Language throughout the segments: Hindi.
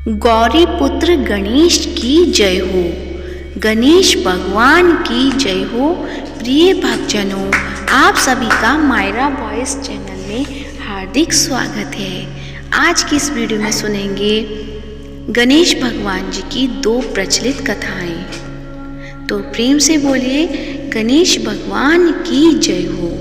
गौरी पुत्र गणेश की जय हो। गणेश भगवान की जय हो। प्रिय भक्तजनों, आप सभी का मायरा वॉइस चैनल में हार्दिक स्वागत है। आज की इस वीडियो में सुनेंगे गणेश भगवान जी की दो प्रचलित कथाएं। तो प्रेम से बोलिए गणेश भगवान की जय हो।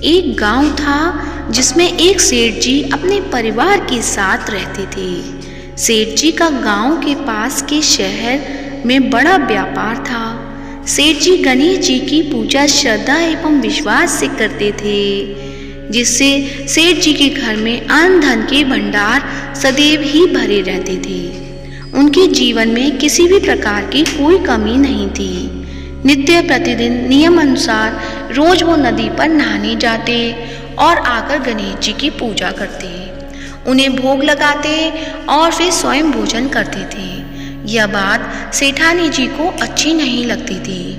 एक गांव था जिसमें एक सेठ जी अपने परिवार के साथ रहते थे। सेठ जी का गांव के पास के शहर में बड़ा व्यापार था। सेठ जी गणेश जी की पूजा श्रद्धा एवं विश्वास से करते थे, जिससे सेठ जी के घर में अन्न धन के भंडार सदैव ही भरे रहते थे। उनके जीवन में किसी भी प्रकार की कोई कमी नहीं थी। नित्य प्रतिदिन नियम अनुसार रोज वो नदी पर नहाने जाते और आकर गणेश जी की पूजा करते, उन्हें भोग लगाते और फिर स्वयं भोजन करते थे। यह बात सेठानी जी को अच्छी नहीं लगती थी।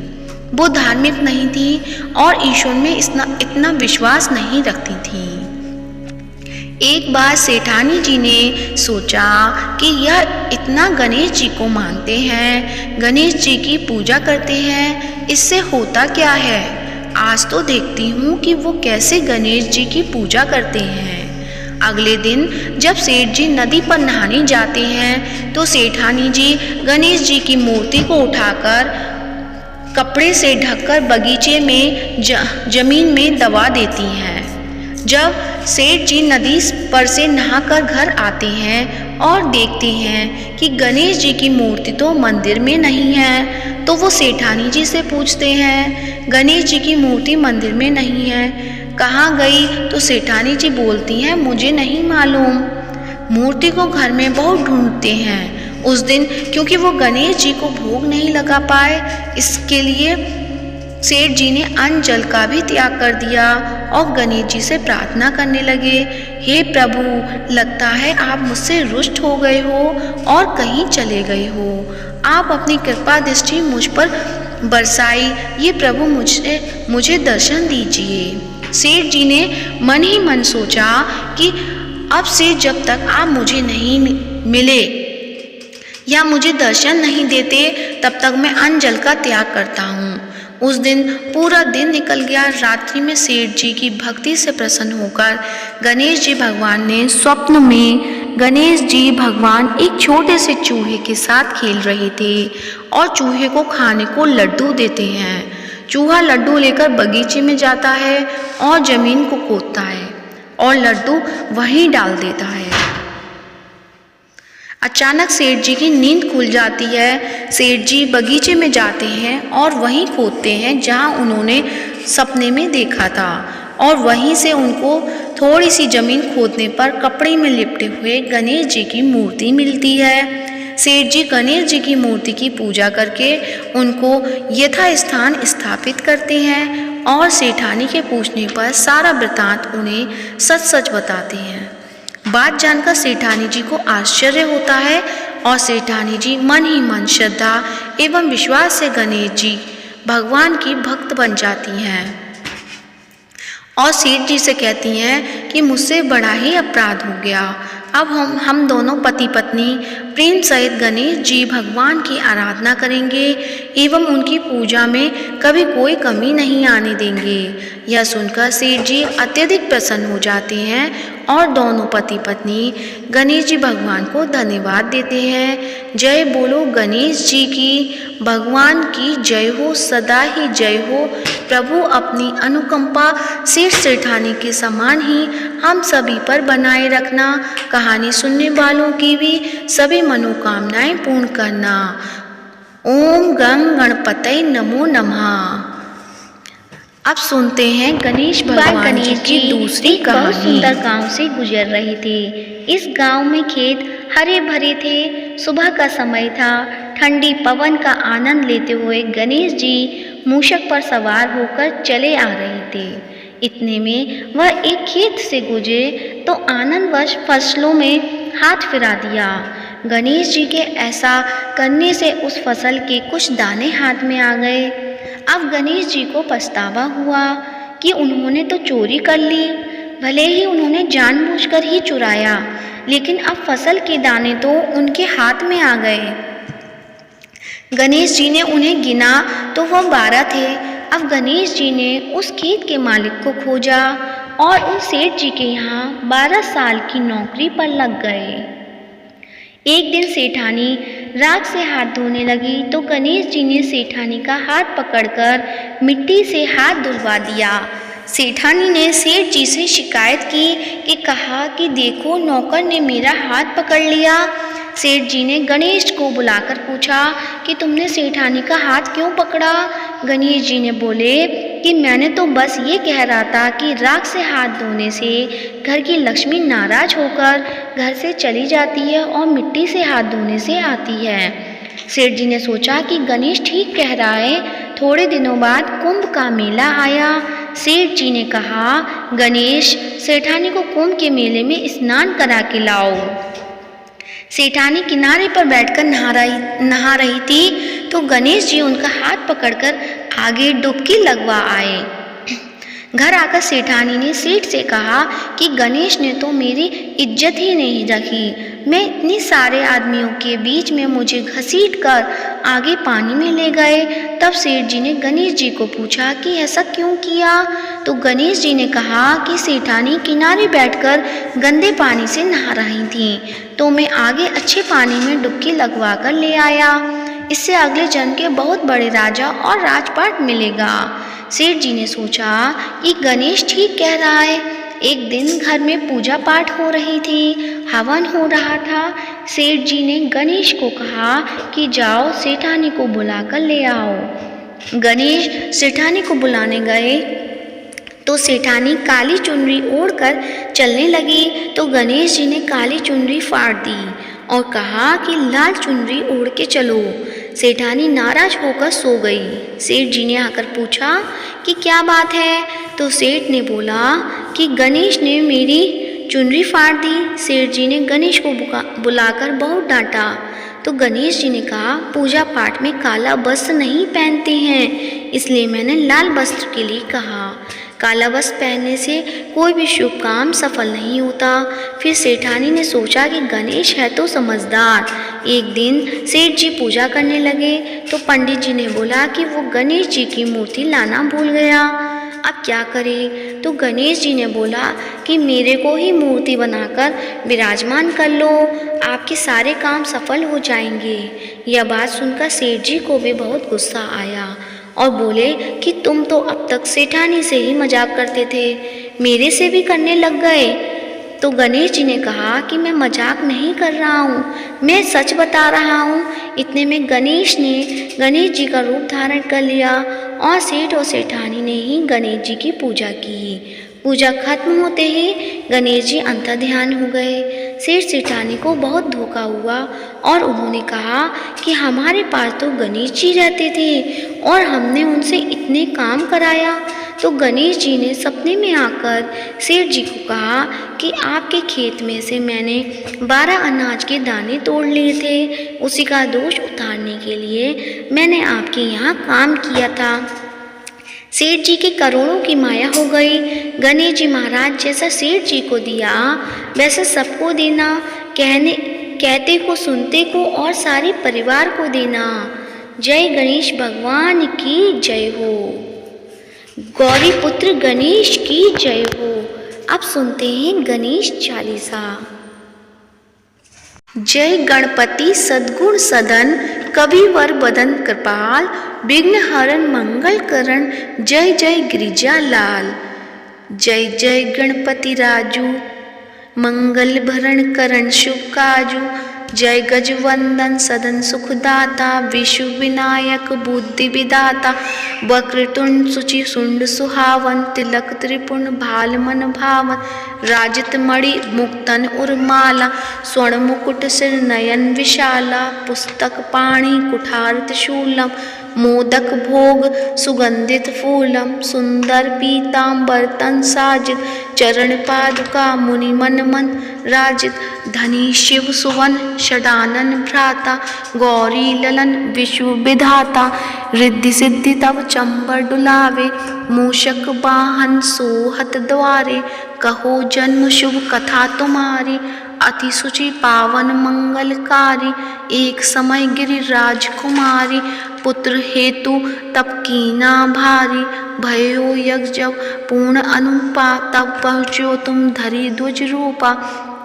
वो धार्मिक नहीं थी और ईश्वर में इतना विश्वास नहीं रखती थी। एक बार सेठानी जी ने सोचा कि यह इतना गणेश जी को मानते हैं, गणेश जी की पूजा करते हैं, इससे होता क्या है। आज तो देखती हूँ कि वो कैसे गणेश जी की पूजा करते हैं। अगले दिन जब सेठ जी नदी पर नहाने जाते हैं तो सेठानी जी गणेश जी की मूर्ति को उठाकर कपड़े से ढककर बगीचे में जमीन में दबा देती हैं। जब सेठ जी नदी पर से नहाकर घर आते हैं और देखते हैं कि गणेश जी की मूर्ति तो मंदिर में नहीं है, तो वो सेठानी जी से पूछते हैं, गणेश जी की मूर्ति मंदिर में नहीं है, कहाँ गई? तो सेठानी जी बोलती हैं, मुझे नहीं मालूम। मूर्ति को घर में बहुत ढूंढते हैं। उस दिन क्योंकि वो गणेश जी को भोग नहीं लगा पाए, इसके लिए सेठ जी ने अन्न जल का भी त्याग कर दिया और गणेश जी से प्रार्थना करने लगे, हे प्रभु, लगता है आप मुझसे रुष्ट हो गए हो और कहीं चले गए हो। आप अपनी कृपा दृष्टि मुझ पर बरसाई, ये प्रभु मुझे दर्शन दीजिए। सेठ जी ने मन ही मन सोचा कि अब से जब तक आप मुझे नहीं मिले या मुझे दर्शन नहीं देते, तब तक मैं अन्न जल का त्याग करता हूँ। उस दिन पूरा दिन निकल गया। रात्रि में सेठ जी की भक्ति से प्रसन्न होकर गणेश जी भगवान ने स्वप्न में गणेश जी भगवान एक छोटे से चूहे के साथ खेल रहे थे और चूहे को खाने को लड्डू देते हैं। चूहा लड्डू लेकर बगीचे में जाता है और जमीन को खोदता है और लड्डू वहीं डाल देता है। अचानक सेठ जी की नींद खुल जाती है। सेठ जी बगीचे में जाते हैं और वहीं खोदते हैं जहां उन्होंने सपने में देखा था, और वहीं से उनको थोड़ी सी जमीन खोदने पर कपड़े में लिपटे हुए गणेश जी की मूर्ति मिलती है। सेठ जी गणेश जी की मूर्ति की पूजा करके उनको यथास्थान स्थापित करते हैं और सेठानी के पूछने पर सारा वृतांत उन्हें सच सच बताते हैं। बात जानकर सेठानी जी को आश्चर्य होता है और सेठानी जी मन ही मन श्रद्धा एवं विश्वास से गणेश जी भगवान की भक्त बन जाती हैं और सेठ जी से कहती हैं कि मुझसे बड़ा ही अपराध हो गया। अब हम दोनों पति पत्नी प्रेम सहित गणेश जी भगवान की आराधना करेंगे एवं उनकी पूजा में कभी कोई कमी नहीं आने देंगे। यह सुनकर सेठ जी अत्यधिक प्रसन्न हो जाते हैं और दोनों पति पत्नी गणेश जी भगवान को धन्यवाद देते हैं। जय बोलो गणेश जी की, भगवान की जय हो, सदा ही जय हो। प्रभु अपनी अनुकंपा सेठ सेठानी के समान ही हम सभी पर बनाए रखना। कहानी सुनने वालों की भी सभी मनोकामनाएं पूर्ण करना। ओम गं गणपतये नमो नमः। अब सुनते हैं गणेश भगवान जी की दूसरी कहानी। बहुत सुंदर गांव से गुजर रहे थे। इस गांव में खेत हरे भरे थे। सुबह का समय था। ठंडी पवन का आनंद लेते हुए गणेश जी मूषक पर सवार होकर चले आ रहे थे। इतने में वह एक खेत से गुजरे तो आनंदवश फसलों में हाथ फिरा दिया। गणेश जी के ऐसा करने से उस फसल के कुछ दाने हाथ में आ गए। अब गणेश जी को पछतावा हुआ कि उन्होंने तो चोरी कर ली। भले ही उन्होंने जानबूझकर ही चुराया, लेकिन अब फसल के दाने तो उनके हाथ में आ गए। गणेश जी ने उन्हें गिना तो वह 12 थे। अब गणेश जी ने उस खेत के मालिक को खोजा और उन सेठ जी के यहाँ 12 साल की नौकरी पर लग गए। एक दिन सेठानी राख से हाथ धोने लगी तो गणेश जी ने सेठानी का हाथ पकड़कर मिट्टी से हाथ धुलवा दिया। सेठानी ने सेठ जी से शिकायत की कि कहा कि देखो नौकर ने मेरा हाथ पकड़ लिया। सेठ जी ने गणेश को बुलाकर पूछा कि तुमने सेठानी का हाथ क्यों पकड़ा। गणेश जी ने बोले कि मैंने तो बस ये कह रहा था कि राख से हाथ धोने से घर की लक्ष्मी नाराज होकर घर से चली जाती है और मिट्टी से हाथ धोने से आती है। सेठ जी ने सोचा कि गणेश ठीक कह रहा है। थोड़े दिनों बाद कुंभ का मेला आया। सेठ जी ने कहा, गणेश, सेठानी को कुंभ के मेले में स्नान करा के लाओ। सेठानी किनारे पर बैठकर नहा रही थी तो गणेश जी उनका हाथ पकड़कर आगे डुबकी लगवा आए। घर आकर सेठानी ने सेठ से कहा कि गणेश ने तो मेरी इज्जत ही नहीं रखी। मैं इतने सारे आदमियों के बीच में मुझे घसीटकर आगे पानी में ले गए। तब सेठ जी ने गणेश जी को पूछा कि ऐसा क्यों किया। तो गणेश जी ने कहा कि सेठानी किनारे बैठकर गंदे पानी से नहा रही थी तो मैं आगे अच्छे पानी में डुबकी लगवा कर ले आया। इससे अगले जन्म के बहुत बड़े राजा और राजपाट मिलेगा। सेठ जी ने सोचा कि गणेश ठीक कह रहा है। एक दिन घर में पूजा पाठ हो रही थी, हवन हो रहा था। सेठ जी ने गणेश को कहा कि जाओ सेठानी को बुलाकर ले आओ। गणेश सेठानी को बुलाने गए तो सेठानी काली चुनरी ओढ़कर चलने लगी तो गणेश जी ने काली चुनरी फाड़ दी और कहा कि लाल चुनरी ओढ़ के चलो। सेठानी नाराज होकर सो गई। सेठ जी ने आकर पूछा कि क्या बात है। तो सेठ ने बोला कि गणेश ने मेरी चुनरी फाड़ दी। सेठ जी ने गणेश को बुलाकर बहुत डांटा तो गणेश जी ने कहा, पूजा पाठ में काला वस्त्र नहीं पहनते हैं, इसलिए मैंने लाल वस्त्र के लिए कहा। काला वस्त्र पहनने से कोई भी शुभ काम सफल नहीं होता। फिर सेठानी ने सोचा कि गणेश है तो समझदार। एक दिन सेठ जी पूजा करने लगे तो पंडित जी ने बोला कि वो गणेश जी की मूर्ति लाना भूल गया। अब क्या करे। तो गणेश जी ने बोला कि मेरे को ही मूर्ति बनाकर विराजमान कर लो, आपके सारे काम सफल हो जाएंगे। यह बात सुनकर सेठ जी को भी बहुत गुस्सा आया और बोले कि तुम तो अब तक सेठानी से ही मजाक करते थे, मेरे से भी करने लग गए। तो गणेश जी ने कहा कि मैं मजाक नहीं कर रहा हूँ, मैं सच बता रहा हूँ। इतने में गणेश ने गणेश जी का रूप धारण कर लिया और सेठ और सेठानी ने ही गणेश जी की पूजा की। पूजा खत्म होते ही गणेश जी अंतर्ध्यान हो गए। सेठ सेठानी को बहुत धोखा हुआ और उन्होंने कहा कि हमारे पास तो गणेश जी रहते थे और हमने उनसे इतने काम कराया। तो गणेश जी ने सपने में आकर सेठ जी को कहा कि आपके खेत में से मैंने 12 अनाज के दाने तोड़ लिए थे, उसी का दोष उतारने के लिए मैंने आपके यहाँ काम किया था। सेठ जी की करोड़ों की माया हो गई। गणेश जी महाराज जैसा सेठ जी को दिया वैसे सबको देना, कहते को सुनते को और सारे परिवार को देना। जय गणेश भगवान की जय हो, गौरी पुत्र गणेश की जय हो। अब सुनते हैं गणेश चालीसा। जय गणपति सद्गुण सदन, कविवर बदन कृपाल, विघ्न हरण मंगल करण, जय जय गिरिजा लाल। जय जय गणपति राजू, मंगल भरण करण शुभ काजू। जय गजवंदन सदन सुखदाता, विशु विनायक बुद्धि विदाता। वक्रतुंड सुचि सुंड सुहावन, तिलक त्रिपुण भाल मन भावन। राजित मणि मुक्तन उर्माला, स्वर्ण मुकुट सिर नयन विशाला। पुस्तक पाणि कुठार त्रिशूलम, मोदक भोग सुगंधित फूलम सुंदर पीतांबर तन साजित चरण पादुका मुनि मन मन राजित धनी शिव सुवन षडानन भ्राता गौरी ललन विश्व विधाता रिद्धि सिद्धि तब चंबर डुलावे मूषक वाहन सोहत द्वारे कहो जन्म शुभ कथा तुम्हारी अति सुचि पावन मंगलकारी एक समय गिरिराज कुमारी पुत्र हेतु तप कीना भारी भयो यज्ञ जब पूर्ण अनुपा तब पहुँचो तुम धरी ध्वज रूपा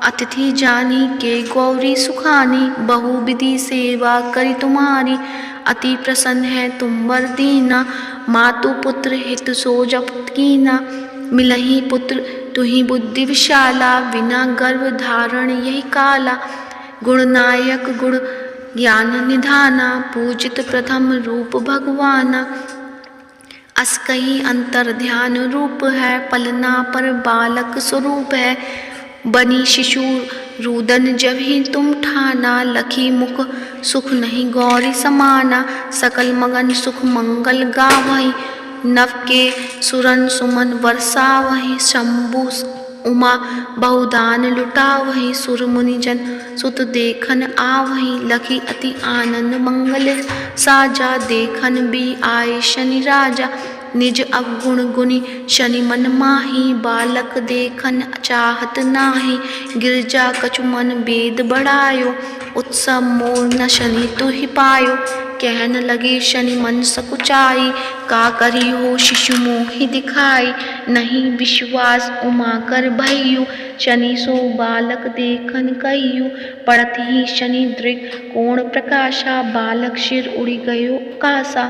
अतिथि जानी के गौरी सुखानी बहु विधि सेवा करी तुम्हारी अति प्रसन्न है तुम वर दीना मातु पुत्र हित सो जप कीना मिलही पुत्र तुही बुद्धि विशाला बिना गर्भ धारण यही काला गुणनायक गुण ज्ञान निधाना पूजित प्रथम रूप भगवाना अस कहीं अंतर ध्यान रूप है पलना पर बालक स्वरूप है बनी शिशु रुदन जब ही तुम ठाना लखी मुख सुख नहीं गौरी समाना सकल मगन सुख मंगल गावही नव के सुरन सुमन वर्षा वही शंभु उमा बहुदान लुटा वही सुर मुनिजन सुत देखन आवही लखी अति आनंद मंगल साजा देखन भी आए शनि राजा निज अवगुण गुणी शनि मन माही बालक देखन चाहत नाही गिरजा कछु मन वेद बढ़ायो उत्सव मोर न शनि तु ही पायो कहन लगे शनि मन सकुचाई का करी हो शिशु मोहि दिखाई नहीं विश्वास उमा कर भयु शनि सो बालक देखन कहियु पड़त ही शनि दृग कोण प्रकाशा बालक सिर उड़ी गयो कासा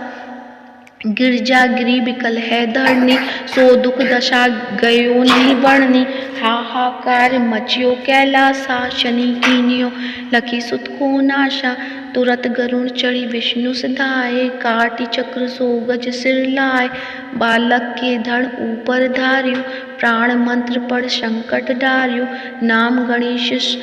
गिरजा गिरी विकल है धरनी सो दुख दशा गयो नहीं वर्णनी हाहाकार मचियो कैलासा शनि कीनियो लखी सुत को नाशा तुरत गरुण चढ़ी विष्णु सिधाए काटी चक्र सो गज सिर लाए बालक के धड़ ऊपर धार्यो प्राण मंत्र पढ़ संकट डार्यो नाम गणेश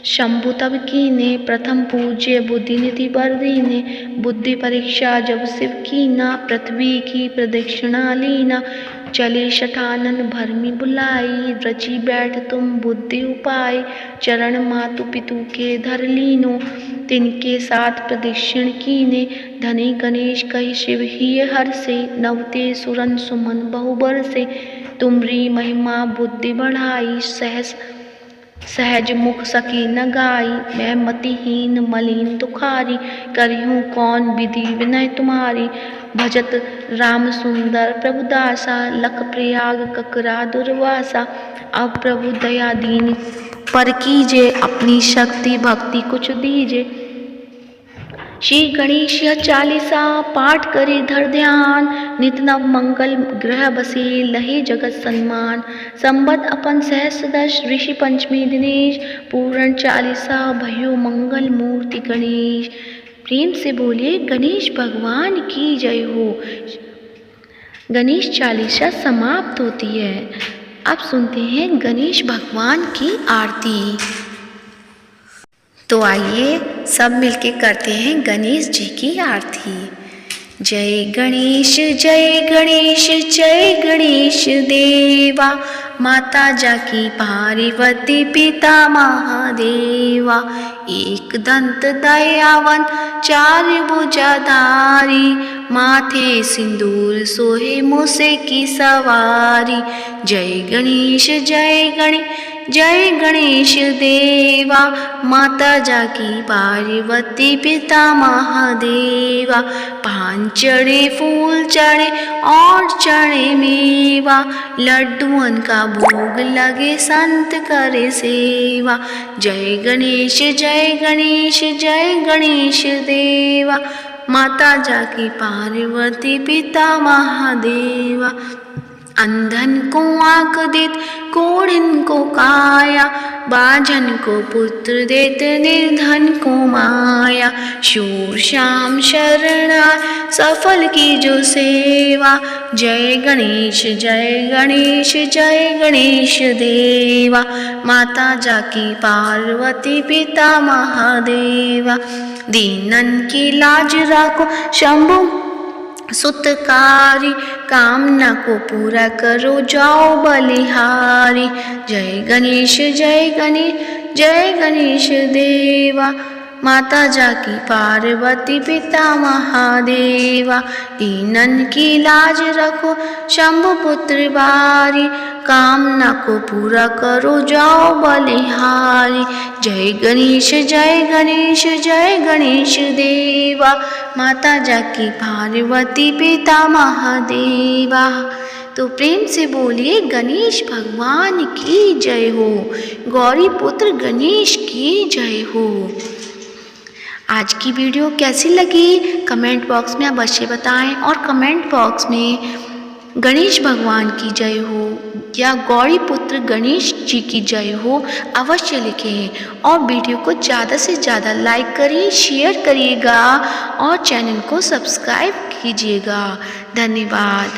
शंभु तब कीने प्रथम पूज्य बुद्धि निधि बर दीने बुद्धि परीक्षा जब शिव कीना पृथ्वी की प्रदक्षिणा लीना चले शठानन भरमी बुलाई रची बैठ तुम बुद्धि उपाय चरण मातु पितु के धर लीनो तिनके साथ प्रदक्षिण कीने धनी गणेश कही शिव ही हर से नवते सुरन सुमन बहुबर से तुमरी महिमा बुद्धि बढ़ाई सहज मुख सकी न गाई मैं मतिहीन मलिन तुखारी करिहूँ कौन विधि विनय तुम्हारी भजत राम सुंदर प्रभुदासा लख प्रयाग ककरा दुर्वासा अब प्रभु दया दीन पर कीजे अपनी शक्ति भक्ति कुछ दीजे श्री गणेश चालीसा पाठ करे धर ध्यान नित नव मंगल ग्रह बसे लहे जगत सम्मान संबत अपन सहस्रदश ऋषि पंचमी दिनेश पूर्ण चालीसा भयो मंगल मूर्ति गणेश प्रेम से बोलिए गणेश भगवान की जय हो। गणेश चालीसा समाप्त होती है। अब सुनते हैं गणेश भगवान की आरती। तो आइए सब मिलके करते हैं गणेश जी की आरती। जय गणेश जय गणेश देवा माता जाकी पार्वती पिता महादेवा एक दंत दयावन चार भुजाधारी माथे सिंदूर सोहे मूसे की सवारी जय गणेश देवा माता जाकी पार्वती पिता महादेवा पान चढ़े फूल चढ़े और चढ़े मेवा लड्डुअन का भोग लगे संत करे सेवा जय गणेश देवा माता जाकी पार्वती पिता महादेवा अंधन को आँख देत कोढ़िन को काया बाझन को पुत्र देत निर्धन को माया शूर श्याम शरणा सफल की जो सेवा जय गणेश देवा माता जाकी पार्वती पिता महादेवा दीनन की लाज राखो शंभु सुतकारी, कामना को पूरा करो जाओ बलिहारी। जय गणेश जय गणेश जय गणेश देवा, माता जाकी पार्वती पिता महादेवा। दीनन की लाज रखो शंभु पुत्र बारी, कामना को पूरा करो जाओ बलिहारी। जय गणेश जय गणेश जय गणेश देवा, माता जाकी पार्वती पिता महादेवा। तो प्रेम से बोलिए गणेश भगवान की जय हो, गौरी पुत्र गणेश की जय हो। आज की वीडियो कैसी लगी कमेंट बॉक्स में अवश्य बताएं, और कमेंट बॉक्स में गणेश भगवान की जय हो या गौरी पुत्र गणेश जी की जय हो अवश्य लिखें। और वीडियो को ज़्यादा से ज़्यादा लाइक करिए, शेयर करिएगा और चैनल को सब्सक्राइब कीजिएगा। धन्यवाद।